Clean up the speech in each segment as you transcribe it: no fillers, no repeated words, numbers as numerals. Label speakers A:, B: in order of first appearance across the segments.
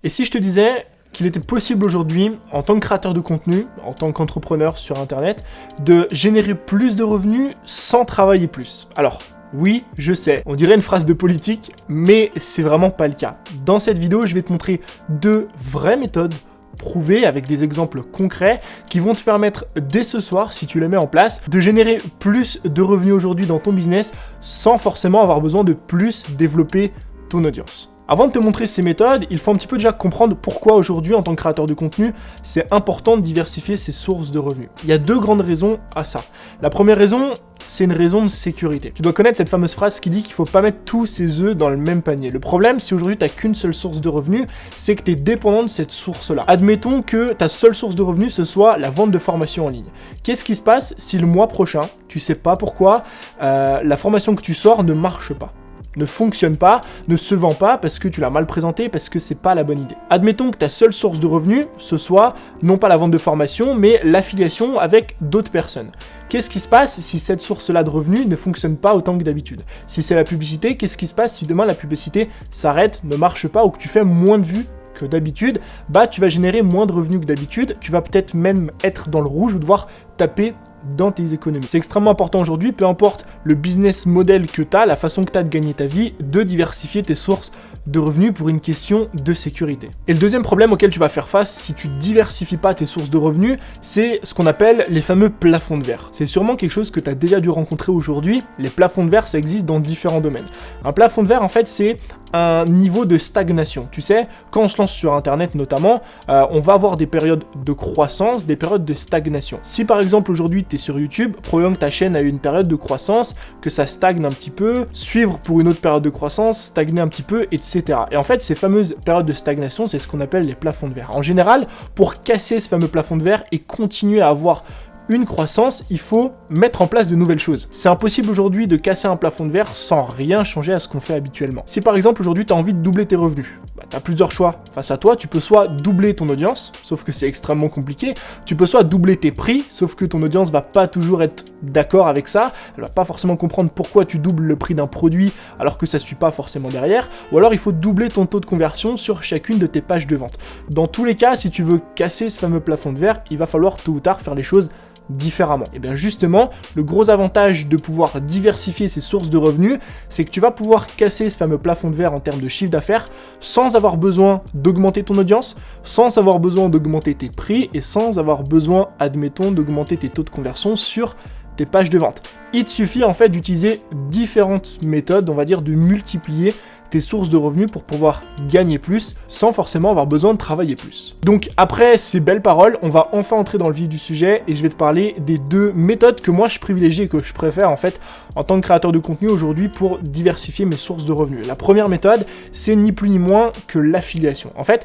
A: Et si je te disais qu'il était possible aujourd'hui, en tant que créateur de contenu, en tant qu'entrepreneur sur Internet, de générer plus de revenus sans travailler plus? Alors, oui, je sais, on dirait une phrase de politique, mais c'est vraiment pas le cas. Dans cette vidéo, je vais te montrer 2 vraies méthodes prouvées avec des exemples concrets qui vont te permettre dès ce soir, si tu les mets en place, de générer plus de revenus aujourd'hui dans ton business sans forcément avoir besoin de plus développer ton audience. Avant de te montrer ces méthodes, il faut un petit peu déjà comprendre pourquoi aujourd'hui, en tant que créateur de contenu, c'est important de diversifier ses sources de revenus. Il y a 2 grandes raisons à ça. La première raison, c'est une raison de sécurité. Tu dois connaître cette fameuse phrase qui dit qu'il ne faut pas mettre tous ses œufs dans le même panier. Le problème, si aujourd'hui tu n'as qu'une seule source de revenus, c'est que tu es dépendant de cette source-là. Admettons que ta seule source de revenus, ce soit la vente de formation en ligne. Qu'est-ce qui se passe si le mois prochain, tu sais pas pourquoi, la formation que tu sors ne marche pas? Ne fonctionne pas, ne se vend pas parce que tu l'as mal présenté, parce que c'est pas la bonne idée. Admettons que ta seule source de revenus, ce soit non pas la vente de formation, mais l'affiliation avec d'autres personnes. Qu'est-ce qui se passe si cette source-là de revenus ne fonctionne pas autant que d'habitude? Si c'est la publicité, qu'est-ce qui se passe si demain la publicité s'arrête, ne marche pas ou que tu fais moins de vues que d'habitude? Bah tu vas générer moins de revenus que d'habitude, tu vas peut-être même être dans le rouge ou devoir taper dans tes économies. C'est extrêmement important aujourd'hui, peu importe le business model que tu as, la façon que tu as de gagner ta vie, de diversifier tes sources de revenus pour une question de sécurité. Et le deuxième problème auquel tu vas faire face si tu diversifies pas tes sources de revenus, c'est ce qu'on appelle les fameux plafonds de verre. C'est sûrement quelque chose que tu as déjà dû rencontrer aujourd'hui. Les plafonds de verre, ça existe dans différents domaines. Un plafond de verre, en fait, c'est un niveau de stagnation. Tu sais, quand on se lance sur Internet notamment, on va avoir des périodes de croissance, des périodes de stagnation. Si par exemple aujourd'hui tu es sur YouTube, probablement que ta chaîne a eu une période de croissance, que ça stagne un petit peu, suivre pour une autre période de croissance, stagner un petit peu, etc. Et en fait, ces fameuses périodes de stagnation, c'est ce qu'on appelle les plafonds de verre. En général, pour casser ce fameux plafond de verre et continuer à avoir une croissance, il faut mettre en place de nouvelles choses. C'est impossible aujourd'hui de casser un plafond de verre sans rien changer à ce qu'on fait habituellement. Si par exemple aujourd'hui tu as envie de doubler tes revenus, tu as plusieurs choix face à toi. Tu peux soit doubler ton audience, sauf que c'est extrêmement compliqué. Tu peux soit doubler tes prix, sauf que ton audience va pas toujours être d'accord avec ça. Elle va pas forcément comprendre pourquoi tu doubles le prix d'un produit alors que ça suit pas forcément derrière. Ou alors il faut doubler ton taux de conversion sur chacune de tes pages de vente. Dans tous les cas, si tu veux casser ce fameux plafond de verre, il va falloir tôt ou tard faire les choses différemment. Et bien justement, le gros avantage de pouvoir diversifier ses sources de revenus, c'est que tu vas pouvoir casser ce fameux plafond de verre en termes de chiffre d'affaires sans avoir besoin d'augmenter ton audience, sans avoir besoin d'augmenter tes prix et sans avoir besoin, admettons, d'augmenter tes taux de conversion sur tes pages de vente. Il te suffit en fait d'utiliser différentes méthodes, on va dire de multiplier tes sources de revenus pour pouvoir gagner plus sans forcément avoir besoin de travailler plus. Donc après ces belles paroles, on va enfin entrer dans le vif du sujet et je vais te parler des 2 méthodes que moi je privilégie et que je préfère en fait en tant que créateur de contenu aujourd'hui pour diversifier mes sources de revenus. La première méthode, c'est ni plus ni moins que l'affiliation. En fait,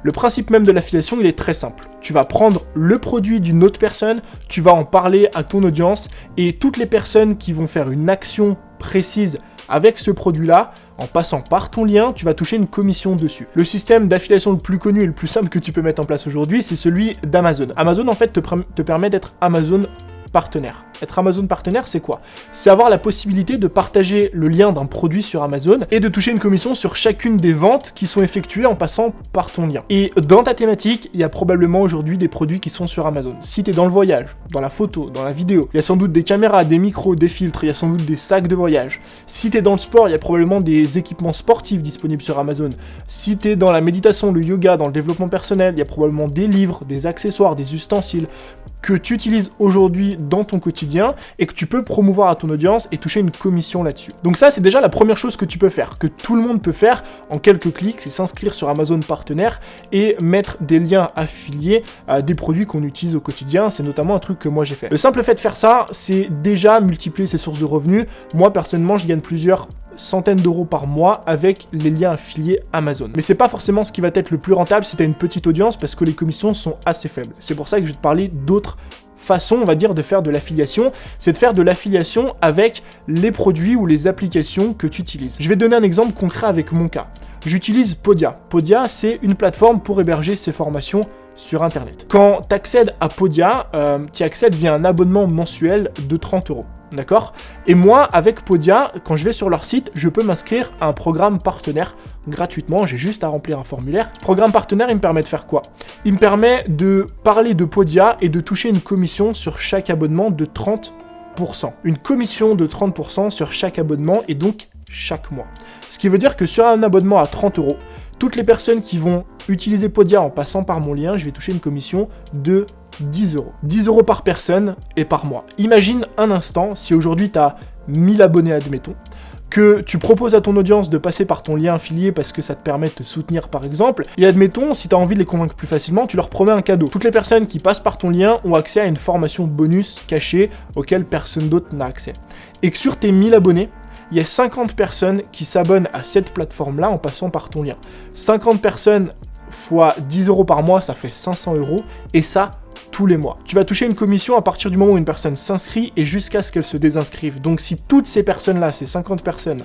A: le principe même de l'affiliation, il est très simple. Tu vas prendre le produit d'une autre personne, tu vas en parler à ton audience et toutes les personnes qui vont faire une action précise avec ce produit-là, en passant par ton lien, tu vas toucher une commission dessus. Le système d'affiliation le plus connu et le plus simple que tu peux mettre en place aujourd'hui, c'est celui d'Amazon. Amazon, en fait, te permet d'être Amazon partenaire. Être Amazon partenaire, c'est quoi? C'est avoir la possibilité de partager le lien d'un produit sur Amazon et de toucher une commission sur chacune des ventes qui sont effectuées en passant par ton lien. Et dans ta thématique, il y a probablement aujourd'hui des produits qui sont sur Amazon. Si tu es dans le voyage, dans la photo, dans la vidéo, il y a sans doute des caméras, des micros, des filtres, il y a sans doute des sacs de voyage. Si tu es dans le sport, il y a probablement des équipements sportifs disponibles sur Amazon. Si tu es dans la méditation, le yoga, dans le développement personnel, il y a probablement des livres, des accessoires, des ustensiles que tu utilises aujourd'hui dans ton quotidien et que tu peux promouvoir à ton audience et toucher une commission là-dessus. Donc ça, c'est déjà la première chose que tu peux faire, que tout le monde peut faire en quelques clics, c'est s'inscrire sur Amazon partenaire et mettre des liens affiliés à des produits qu'on utilise au quotidien. C'est notamment un truc que moi j'ai fait. Le simple fait de faire ça, c'est déjà multiplier ses sources de revenus. Moi, personnellement, je gagne plusieurs centaines d'euros par mois avec les liens affiliés Amazon. Mais c'est pas forcément ce qui va être le plus rentable si tu as une petite audience parce que les commissions sont assez faibles. C'est pour ça que je vais te parler d'autres façon, on va dire, de faire de l'affiliation, c'est de faire de l'affiliation avec les produits ou les applications que tu utilises. Je vais te donner un exemple concret avec mon cas. J'utilise Podia. Podia, c'est une plateforme pour héberger ses formations sur Internet. Quand tu accèdes à Podia, tu accèdes via un abonnement mensuel de 30 €. d'accord? Et moi, avec Podia, quand je vais sur leur site, je peux m'inscrire à un programme partenaire gratuitement, j'ai juste à remplir un formulaire. Programme partenaire, il me permet de faire quoi? Il me permet de parler de Podia et de toucher une commission sur chaque abonnement de 30%. Une commission de 30% sur chaque abonnement et donc chaque mois. Ce qui veut dire que sur un abonnement à 30 €, toutes les personnes qui vont utiliser Podia en passant par mon lien, je vais toucher une commission de 10 €. 10 € par personne et par mois. Imagine un instant, si aujourd'hui tu as 1000 abonnés, admettons, que tu proposes à ton audience de passer par ton lien affilié parce que ça te permet de te soutenir par exemple, et admettons, si tu as envie de les convaincre plus facilement, tu leur promets un cadeau. Toutes les personnes qui passent par ton lien ont accès à une formation bonus cachée auquel personne d'autre n'a accès. Et que sur tes 1000 abonnés, il y a 50 personnes qui s'abonnent à cette plateforme-là en passant par ton lien. 50 personnes fois 10 € par mois, ça fait 500 €, et ça, tous les mois. Tu vas toucher une commission à partir du moment où une personne s'inscrit et jusqu'à ce qu'elle se désinscrive. Donc si toutes ces personnes-là, ces 50 personnes,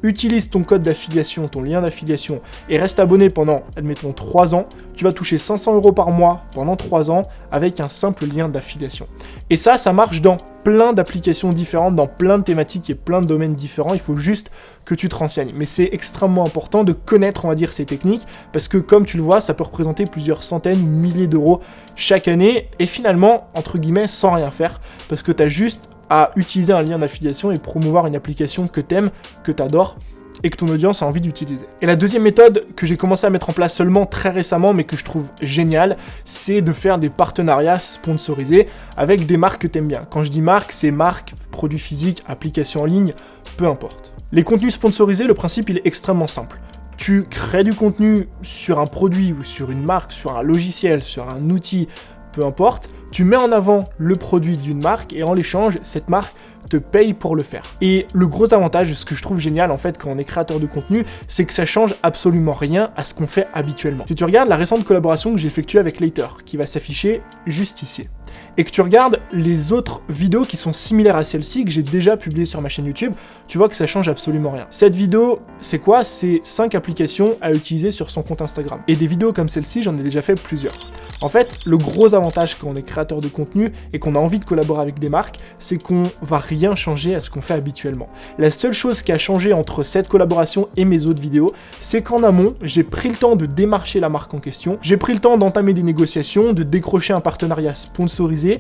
A: utilisent ton code d'affiliation, ton lien d'affiliation, et restent abonnés pendant, admettons, 3 ans, tu vas toucher 500 € par mois pendant 3 ans avec un simple lien d'affiliation. Et ça marche dans plein d'applications différentes, dans plein de thématiques et plein de domaines différents. Il faut juste que tu te renseignes. Mais c'est extrêmement important de connaître, on va dire, ces techniques, parce que comme tu le vois, ça peut représenter plusieurs centaines, milliers d'euros chaque année, et finalement, entre guillemets, sans rien faire, parce que tu as juste à utiliser un lien d'affiliation et promouvoir une application que t'aimes, que t'adores et que ton audience a envie d'utiliser. Et la deuxième méthode que j'ai commencé à mettre en place seulement très récemment, mais que je trouve géniale, c'est de faire des partenariats sponsorisés avec des marques que t'aimes bien. Quand je dis marques, c'est marques, produits physiques, applications en ligne, peu importe. Les contenus sponsorisés, le principe il est extrêmement simple. Tu crées du contenu sur un produit ou sur une marque, sur un logiciel, sur un outil, peu importe, tu mets en avant le produit d'une marque et en l'échange, cette marque te paye pour le faire. Et le gros avantage, ce que je trouve génial en fait quand on est créateur de contenu, c'est que ça change absolument rien à ce qu'on fait habituellement. Si tu regardes la récente collaboration que j'ai effectuée avec Later, qui va s'afficher juste ici, et que tu regardes les autres vidéos qui sont similaires à celle-ci, que j'ai déjà publiées sur ma chaîne YouTube, tu vois que ça change absolument rien. Cette vidéo, c'est quoi? C'est 5 applications à utiliser sur son compte Instagram. Et des vidéos comme celle-ci, j'en ai déjà fait plusieurs. En fait, le gros avantage quand on est créateur de contenu et qu'on a envie de collaborer avec des marques, c'est qu'on va rien changer à ce qu'on fait habituellement. La seule chose qui a changé entre cette collaboration et mes autres vidéos, c'est qu'en amont, j'ai pris le temps de démarcher la marque en question, j'ai pris le temps d'entamer des négociations, de décrocher un partenariat sponsorisé,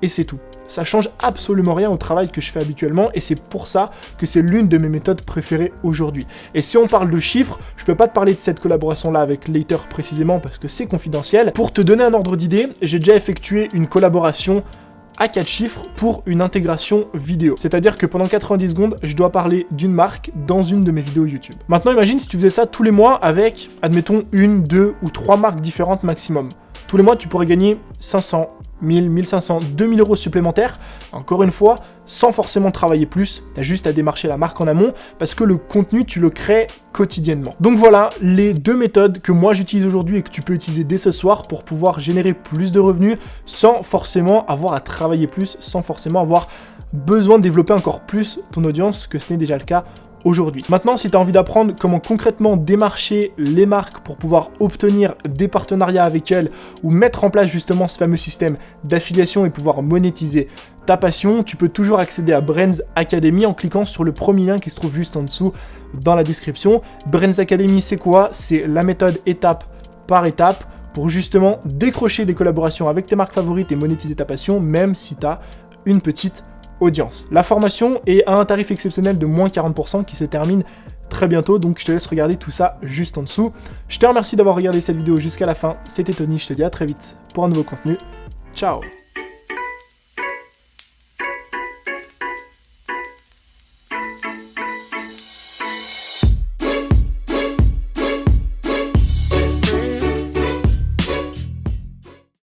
A: et c'est tout. Ça change absolument rien au travail que je fais habituellement et c'est pour ça que c'est l'une de mes méthodes préférées aujourd'hui. Et si on parle de chiffres, je peux pas te parler de cette collaboration-là avec Later précisément parce que c'est confidentiel. Pour te donner un ordre d'idée, j'ai déjà effectué une collaboration à 4 chiffres pour une intégration vidéo. C'est-à-dire que pendant 90 secondes, je dois parler d'une marque dans une de mes vidéos YouTube. Maintenant, imagine si tu faisais ça tous les mois avec, admettons, 1, 2 ou 3 marques différentes maximum. Tous les mois, tu pourrais gagner 500, 1000, 1500, 2000 € supplémentaires, encore une fois, sans forcément travailler plus, t'as juste à démarcher la marque en amont, parce que le contenu, tu le crées quotidiennement. Donc voilà, les 2 méthodes que moi j'utilise aujourd'hui et que tu peux utiliser dès ce soir pour pouvoir générer plus de revenus, sans forcément avoir à travailler plus, sans forcément avoir besoin de développer encore plus ton audience, que ce n'est déjà le cas aujourd'hui. Maintenant, si tu as envie d'apprendre comment concrètement démarcher les marques pour pouvoir obtenir des partenariats avec elles ou mettre en place justement ce fameux système d'affiliation et pouvoir monétiser ta passion, tu peux toujours accéder à Brains Academy en cliquant sur le premier lien qui se trouve juste en dessous dans la description. Brains Academy, c'est quoi? C'est la méthode étape par étape pour justement décrocher des collaborations avec tes marques favorites et monétiser ta passion, même si tu as une petite audience. La formation est à un tarif exceptionnel de moins 40% qui se termine très bientôt, donc je te laisse regarder tout ça juste en dessous. Je te remercie d'avoir regardé cette vidéo jusqu'à la fin, c'était Tony, je te dis à très vite pour un nouveau contenu. Ciao!